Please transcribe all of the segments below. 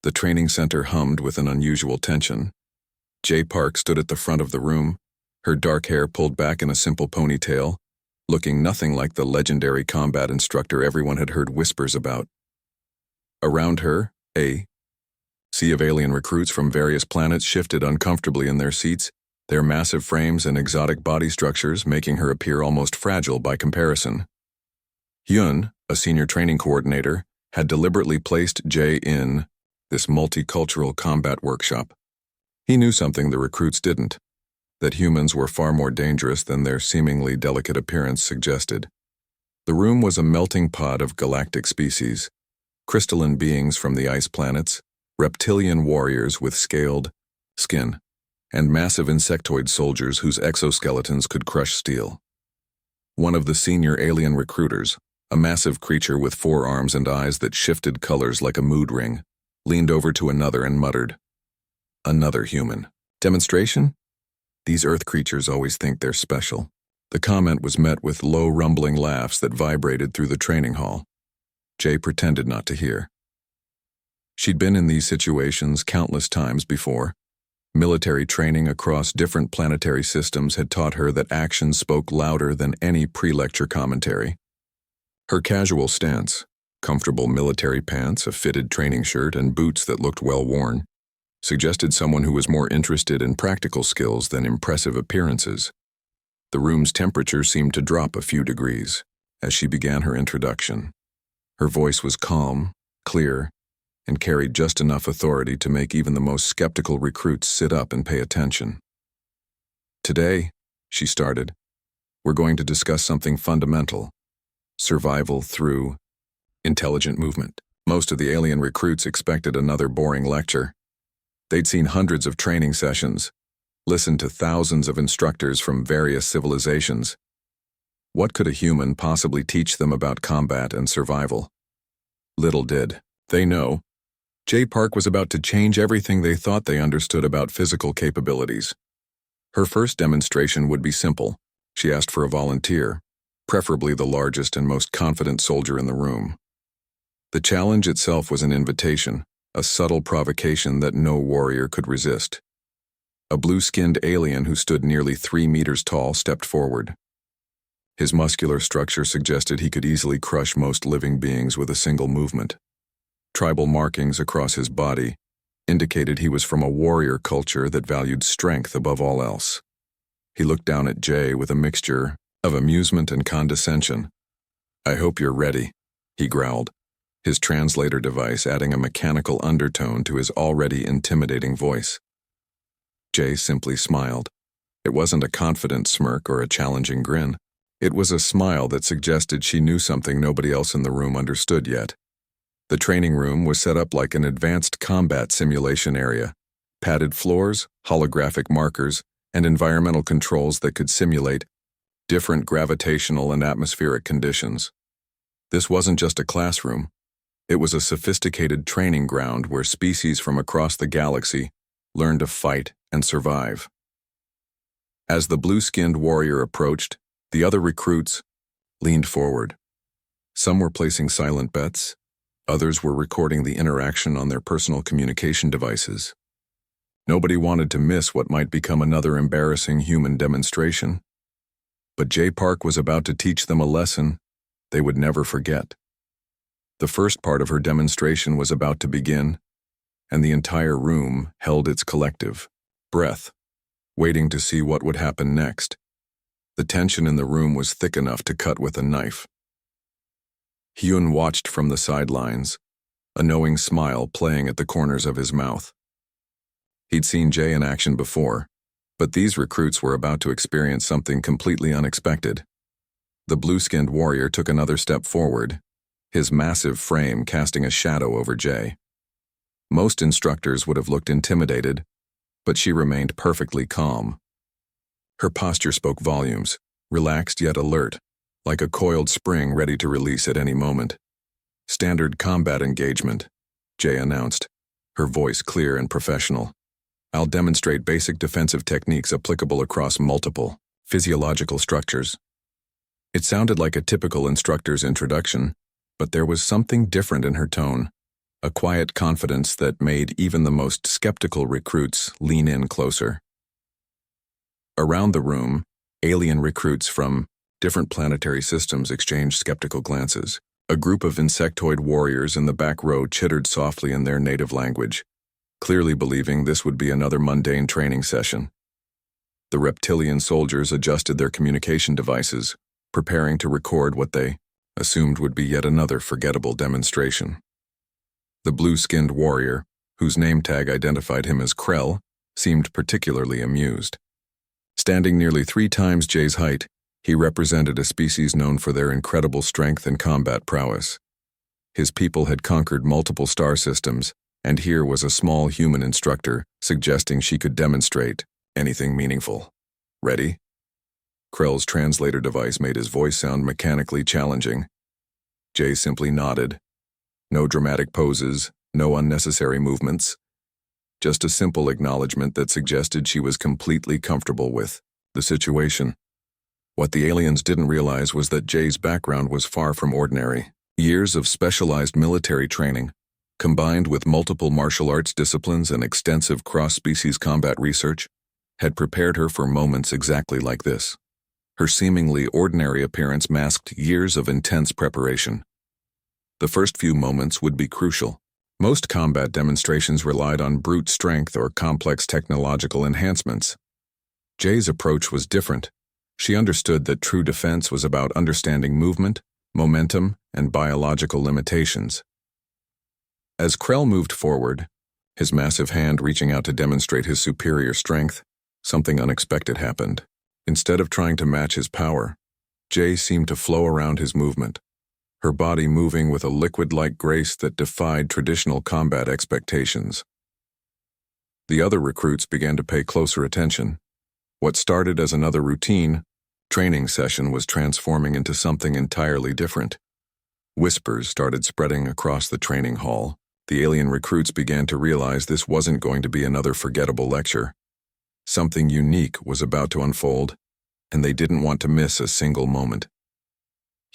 The training center hummed with an unusual tension. Jay Park stood at the front of the room, her dark hair pulled back in a simple ponytail, looking nothing like the legendary combat instructor everyone had heard whispers about. Around her, a sea of alien recruits from various planets shifted uncomfortably in their seats, their massive frames and exotic body structures making her appear almost fragile by comparison. Hyun, a senior training coordinator, had deliberately placed Jay in this multicultural combat workshop. He knew something the recruits didn't, that humans were far more dangerous than their seemingly delicate appearance suggested. The room was a melting pot of galactic species, crystalline beings from the ice planets, reptilian warriors with scaled skin, and massive insectoid soldiers whose exoskeletons could crush steel. One of the senior alien recruiters, a massive creature with 4 arms and eyes that shifted colors like a mood ring, leaned over to another and muttered, "Another human. Demonstration? These Earth creatures always think they're special." The comment was met with low rumbling laughs that vibrated through the training hall. Jay pretended not to hear. She'd been in these situations countless times before. Military training across different planetary systems had taught her that actions spoke louder than any pre-lecture commentary. Her casual stance, comfortable military pants, a fitted training shirt, and boots that looked well-worn, suggested someone who was more interested in practical skills than impressive appearances. The room's temperature seemed to drop a few degrees as she began her introduction. Her voice was calm, clear, and carried just enough authority to make even the most skeptical recruits sit up and pay attention. "Today," she started, "we're going to discuss something fundamental: survival through intelligent movement." Most of the alien recruits expected another boring lecture. They'd seen hundreds of training sessions, listened to thousands of instructors from various civilizations. What could a human possibly teach them about combat and survival? Little did they know, Jay Park was about to change everything they thought they understood about physical capabilities. Her first demonstration would be simple. She asked for a volunteer, preferably the largest and most confident soldier in the room. The challenge itself was an invitation, a subtle provocation that no warrior could resist. A blue-skinned alien who stood nearly 3 meters tall stepped forward. His muscular structure suggested he could easily crush most living beings with a single movement. Tribal markings across his body indicated he was from a warrior culture that valued strength above all else. He looked down at Jay with a mixture of amusement and condescension. "I hope you're ready," he growled, his translator device adding a mechanical undertone to his already intimidating voice. Jay simply smiled. It wasn't a confident smirk or a challenging grin. It was a smile that suggested she knew something nobody else in the room understood yet. The training room was set up like an advanced combat simulation area, padded floors, holographic markers, and environmental controls that could simulate different gravitational and atmospheric conditions. This wasn't just a classroom. It was a sophisticated training ground where species from across the galaxy learned to fight and survive. As the blue-skinned warrior approached, the other recruits leaned forward. Some were placing silent bets. Others were recording the interaction on their personal communication devices. Nobody wanted to miss what might become another embarrassing human demonstration. But Jay Park was about to teach them a lesson they would never forget. The first part of her demonstration was about to begin, and the entire room held its collective breath, waiting to see what would happen next. The tension in the room was thick enough to cut with a knife. Hyun watched from the sidelines, a knowing smile playing at the corners of his mouth. He'd seen Jay in action before, but these recruits were about to experience something completely unexpected. The blue-skinned warrior took another step forward, his massive frame casting a shadow over Jay. Most instructors would have looked intimidated, but she remained perfectly calm. Her posture spoke volumes, relaxed yet alert, like a coiled spring ready to release at any moment. "Standard combat engagement," Jay announced, her voice clear and professional. "I'll demonstrate basic defensive techniques applicable across multiple physiological structures." It sounded like a typical instructor's introduction, but there was something different in her tone, a quiet confidence that made even the most skeptical recruits lean in closer. Around the room, alien recruits from different planetary systems exchanged skeptical glances. A group of insectoid warriors in the back row chittered softly in their native language, clearly believing this would be another mundane training session. The reptilian soldiers adjusted their communication devices, preparing to record what they assumed would be yet another forgettable demonstration. The blue-skinned warrior, whose name tag identified him as Krell, seemed particularly amused. Standing nearly 3 times Jay's height, he represented a species known for their incredible strength and combat prowess. His people had conquered multiple star systems, and here was a small human instructor suggesting she could demonstrate anything meaningful. Ready? Krell's translator device made his voice sound mechanically challenging. Jay simply nodded. No dramatic poses, no unnecessary movements. Just a simple acknowledgement that suggested she was completely comfortable with the situation. What the aliens didn't realize was that Jay's background was far from ordinary. Years of specialized military training, combined with multiple martial arts disciplines and extensive cross-species combat research, had prepared her for moments exactly like this. Her seemingly ordinary appearance masked years of intense preparation. The first few moments would be crucial. Most combat demonstrations relied on brute strength or complex technological enhancements. Jay's approach was different. She understood that true defense was about understanding movement, momentum, and biological limitations. As Krell moved forward, his massive hand reaching out to demonstrate his superior strength, something unexpected happened. Instead of trying to match his power, Jay seemed to flow around his movement, her body moving with a liquid-like grace that defied traditional combat expectations. The other recruits began to pay closer attention. What started as another routine training session was transforming into something entirely different. Whispers started spreading across the training hall. The alien recruits began to realize this wasn't going to be another forgettable lecture. Something unique was about to unfold, and they didn't want to miss a single moment.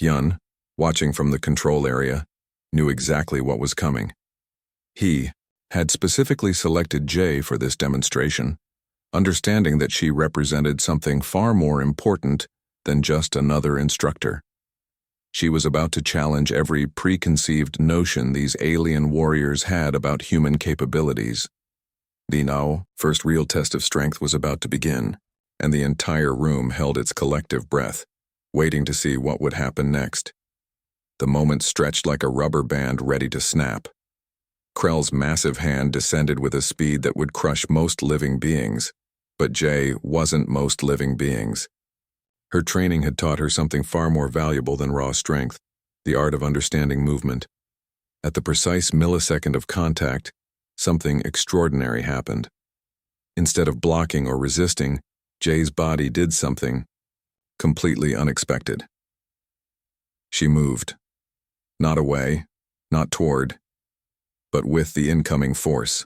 Hyun, watching from the control area, knew exactly what was coming. He had specifically selected Jay for this demonstration, understanding that she represented something far more important than just another instructor. She was about to challenge every preconceived notion these alien warriors had about human capabilities. The now first real test of strength was about to begin, and the entire room held its collective breath, waiting to see what would happen next. The moment stretched like a rubber band ready to snap. Krell's massive hand descended with a speed that would crush most living beings, but Jay wasn't most living beings. Her training had taught her something far more valuable than raw strength, the art of understanding movement. At the precise millisecond of contact, something extraordinary happened. Instead of blocking or resisting, Jay's body did something completely unexpected. She moved. Not away, not toward, but with the incoming force.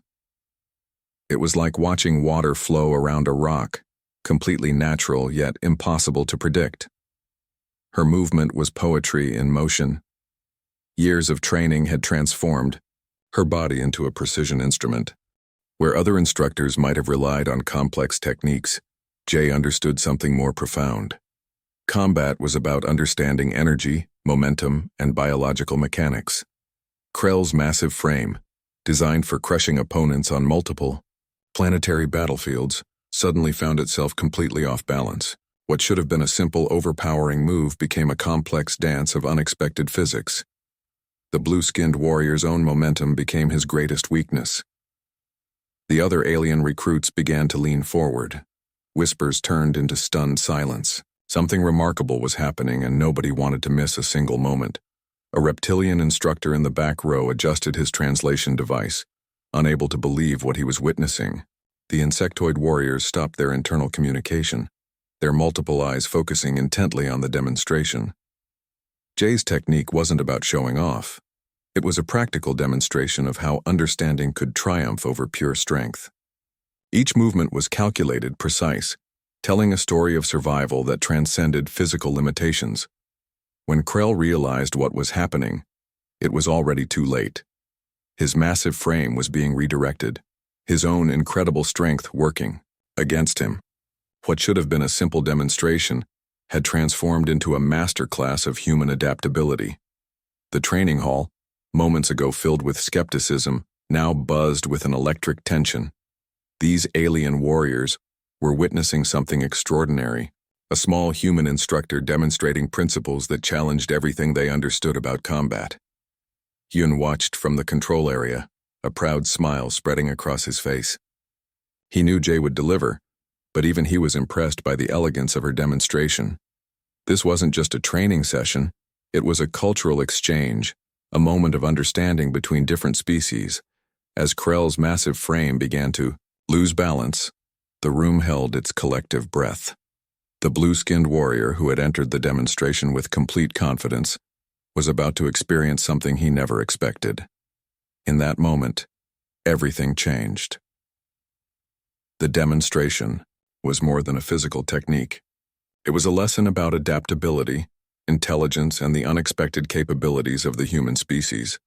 It was like watching water flow around a rock, completely natural yet impossible to predict. Her movement was poetry in motion. Years of training had transformed her body into a precision instrument. Where other instructors might have relied on complex techniques, Jay understood something more profound. Combat was about understanding energy, momentum, and biological mechanics. Krell's massive frame, designed for crushing opponents on multiple planetary battlefields, suddenly found itself completely off balance. What should have been a simple, overpowering move became a complex dance of unexpected physics. The blue-skinned warrior's own momentum became his greatest weakness. The other alien recruits began to lean forward. Whispers turned into stunned silence. Something remarkable was happening, and nobody wanted to miss a single moment. A reptilian instructor in the back row adjusted his translation device, unable to believe what he was witnessing. The insectoid warriors stopped their internal communication, their multiple eyes focusing intently on the demonstration. Jay's technique wasn't about showing off. It was a practical demonstration of how understanding could triumph over pure strength. Each movement was calculated, precise, telling a story of survival that transcended physical limitations. When Krell realized what was happening, it was already too late. His massive frame was being redirected, his own incredible strength working against him. What should have been a simple demonstration had transformed into a masterclass of human adaptability. The training hall, moments ago filled with skepticism, now buzzed with an electric tension. These alien warriors were witnessing something extraordinary, a small human instructor demonstrating principles that challenged everything they understood about combat. Hyun watched from the control area, a proud smile spreading across his face. He knew Jay would deliver, but even he was impressed by the elegance of her demonstration. This wasn't just a training session, it was a cultural exchange, a moment of understanding between different species. As Krell's massive frame began to lose balance, the room held its collective breath. The blue-skinned warrior who had entered the demonstration with complete confidence was about to experience something he never expected. In that moment, everything changed. The demonstration was more than a physical technique. It was a lesson about adaptability, intelligence, and the unexpected capabilities of the human species.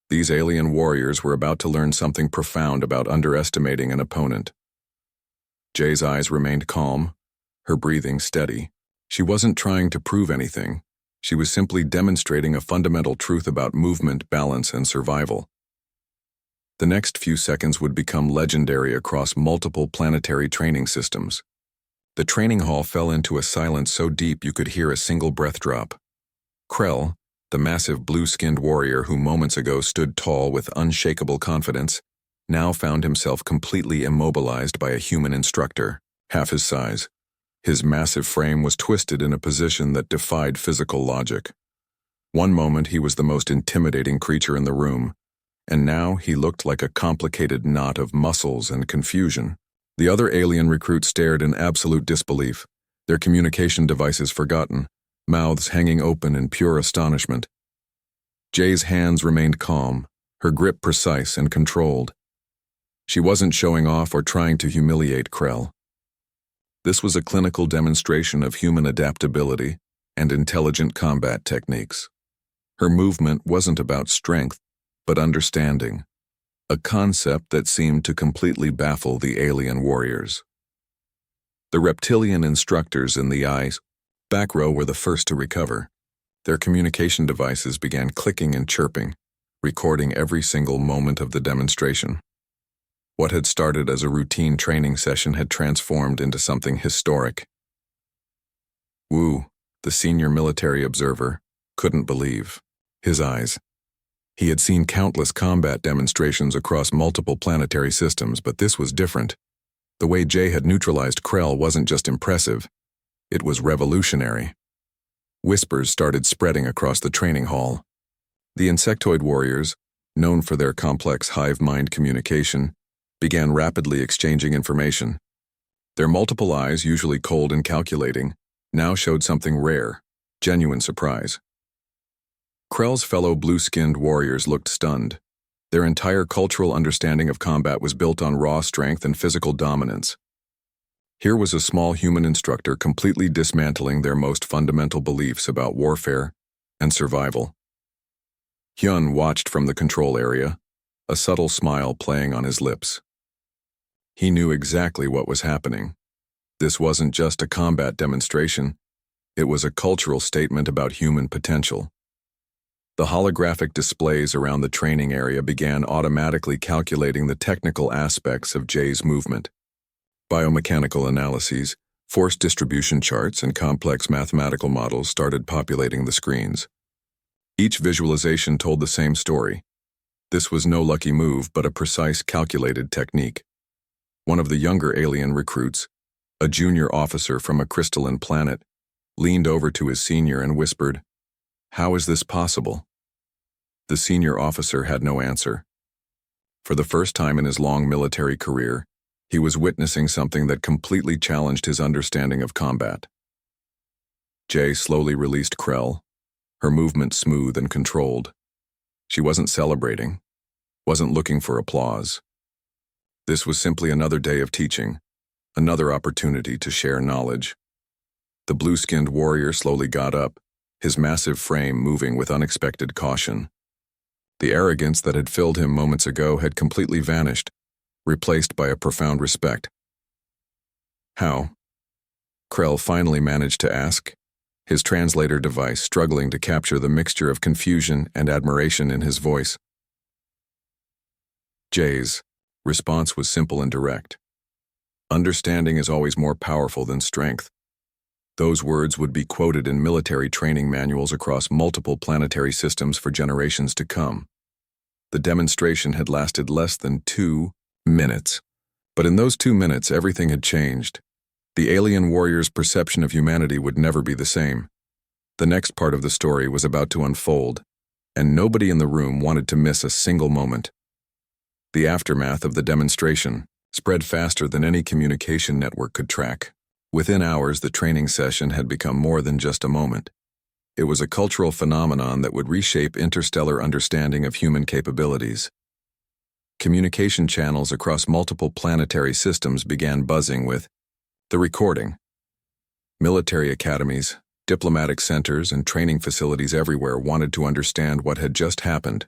These alien warriors were about to learn something profound about underestimating an opponent. Jay's eyes remained calm, her breathing steady. She wasn't trying to prove anything. She was simply demonstrating a fundamental truth about movement, balance, and survival. The next few seconds would become legendary across multiple planetary training systems. The training hall fell into a silence so deep you could hear a single breath drop. Krell, the massive blue-skinned warrior who moments ago stood tall with unshakable confidence, now found himself completely immobilized by a human instructor, half his size. His massive frame was twisted in a position that defied physical logic. One moment he was the most intimidating creature in the room, and now he looked like a complicated knot of muscles and confusion. The other alien recruits stared in absolute disbelief, their communication devices forgotten, mouths hanging open in pure astonishment. Jay's hands remained calm, her grip precise and controlled. She wasn't showing off or trying to humiliate Krell. This was a clinical demonstration of human adaptability and intelligent combat techniques. Her movement wasn't about strength, but understanding, a concept that seemed to completely baffle the alien warriors. The reptilian instructors in the back row were the first to recover. Their communication devices began clicking and chirping, recording every single moment of the demonstration. What had started as a routine training session had transformed into something historic. Wu, the senior military observer, couldn't believe his eyes. He had seen countless combat demonstrations across multiple planetary systems, but this was different. The way Jay had neutralized Krell wasn't just impressive, it was revolutionary. Whispers started spreading across the training hall. The insectoid warriors, known for their complex hive-mind communication, began rapidly exchanging information. Their multiple eyes, usually cold and calculating, now showed something rare, genuine surprise. Krell's fellow blue-skinned warriors looked stunned. Their entire cultural understanding of combat was built on raw strength and physical dominance. Here was a small human instructor completely dismantling their most fundamental beliefs about warfare and survival. Hyun watched from the control area, a subtle smile playing on his lips. He knew exactly what was happening. This wasn't just a combat demonstration, it was a cultural statement about human potential. The holographic displays around the training area began automatically calculating the technical aspects of Jay's movement. Biomechanical analyses, force distribution charts, and complex mathematical models started populating the screens. Each visualization told the same story. This was no lucky move, but a precise, calculated technique. One of the younger alien recruits, a junior officer from a crystalline planet, leaned over to his senior and whispered, "How is this possible?" The senior officer had no answer. For the first time in his long military career, he was witnessing something that completely challenged his understanding of combat. Jay slowly released Krell, her movement smooth and controlled. She wasn't celebrating, wasn't looking for applause. This was simply another day of teaching, another opportunity to share knowledge. The blue-skinned warrior slowly got up, his massive frame moving with unexpected caution. The arrogance that had filled him moments ago had completely vanished, replaced by a profound respect. "How?" Krell finally managed to ask, his translator device struggling to capture the mixture of confusion and admiration in his voice. Jay's response was simple and direct. "Understanding is always more powerful than strength." Those words would be quoted in military training manuals across multiple planetary systems for generations to come. The demonstration had lasted less than 2 minutes. But in those 2 minutes, everything had changed. The alien warrior's perception of humanity would never be the same. The next part of the story was about to unfold, and nobody in the room wanted to miss a single moment. The aftermath of the demonstration spread faster than any communication network could track. Within hours, the training session had become more than just a moment. It was a cultural phenomenon that would reshape interstellar understanding of human capabilities. Communication channels across multiple planetary systems began buzzing with the recording. Military academies, diplomatic centers, and training facilities everywhere wanted to understand what had just happened.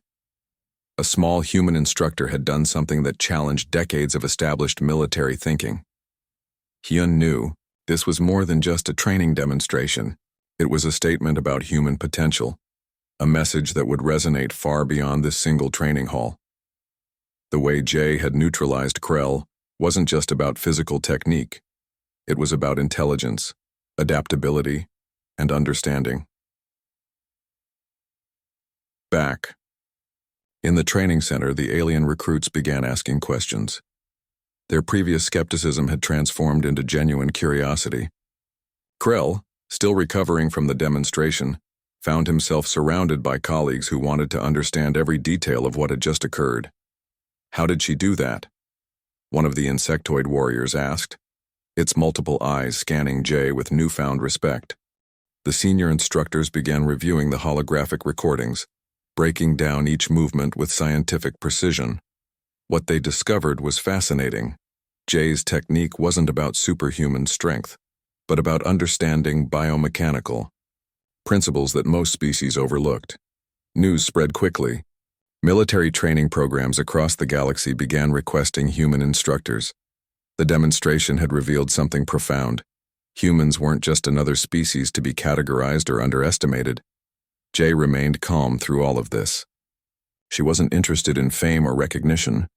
A small human instructor had done something that challenged decades of established military thinking. Hyun knew this was more than just a training demonstration. It was a statement about human potential, a message that would resonate far beyond this single training hall. The way Jay had neutralized Krell wasn't just about physical technique. It was about intelligence, adaptability, and understanding. Back. In the training center, the alien recruits began asking questions. Their previous skepticism had transformed into genuine curiosity. Krell, still recovering from the demonstration, found himself surrounded by colleagues who wanted to understand every detail of what had just occurred. "How did she do that?" one of the insectoid warriors asked, its multiple eyes scanning Jay with newfound respect. The senior instructors began reviewing the holographic recordings, breaking down each movement with scientific precision. What they discovered was fascinating. Jay's technique wasn't about superhuman strength, but about understanding biomechanical principles that most species overlooked. News spread quickly. Military training programs across the galaxy began requesting human instructors. The demonstration had revealed something profound. Humans weren't just another species to be categorized or underestimated. Jay remained calm through all of this. She wasn't interested in fame or recognition.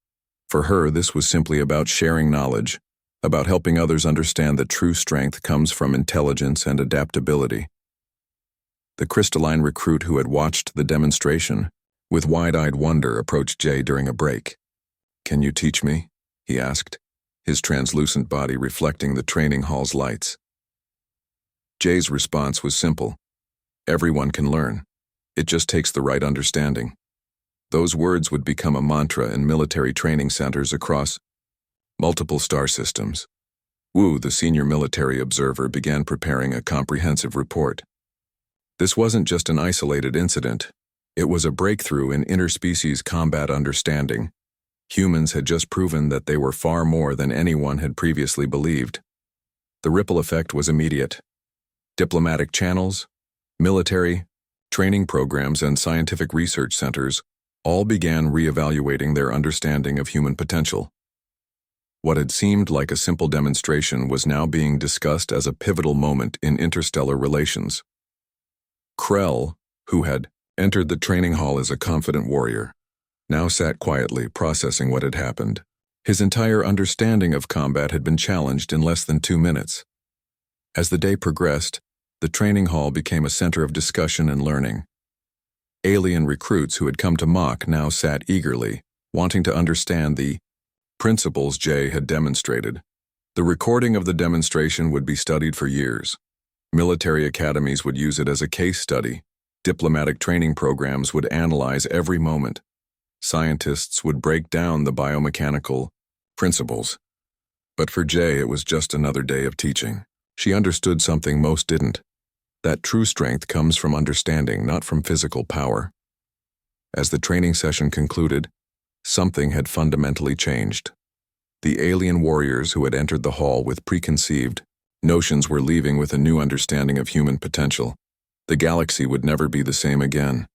For her, this was simply about sharing knowledge, about helping others understand that true strength comes from intelligence and adaptability. The crystalline recruit who had watched the demonstration, with wide-eyed wonder, approached Jay during a break. "Can you teach me?" he asked, his translucent body reflecting the training hall's lights. Jay's response was simple. "Everyone can learn. It just takes the right understanding." Those words would become a mantra in military training centers across multiple star systems. Wu, the senior military observer, began preparing a comprehensive report. This wasn't just an isolated incident. It was a breakthrough in interspecies combat understanding. Humans had just proven that they were far more than anyone had previously believed. The ripple effect was immediate. Diplomatic channels, military, training programs, and scientific research centers all began reevaluating their understanding of human potential. What had seemed like a simple demonstration was now being discussed as a pivotal moment in interstellar relations. Krell, who had entered the training hall as a confident warrior, now sat quietly processing what had happened. His entire understanding of combat had been challenged in less than 2 minutes. As the day progressed, the training hall became a center of discussion and learning. Alien recruits who had come to mock now sat eagerly, wanting to understand the principles Jay had demonstrated. The recording of the demonstration would be studied for years. Military academies would use it as a case study. Diplomatic training programs would analyze every moment. Scientists would break down the biomechanical principles. But for Jay, it was just another day of teaching. She understood something most didn't. That true strength comes from understanding, not from physical power. As the training session concluded, something had fundamentally changed. The alien warriors who had entered the hall with preconceived notions were leaving with a new understanding of human potential. The galaxy would never be the same again.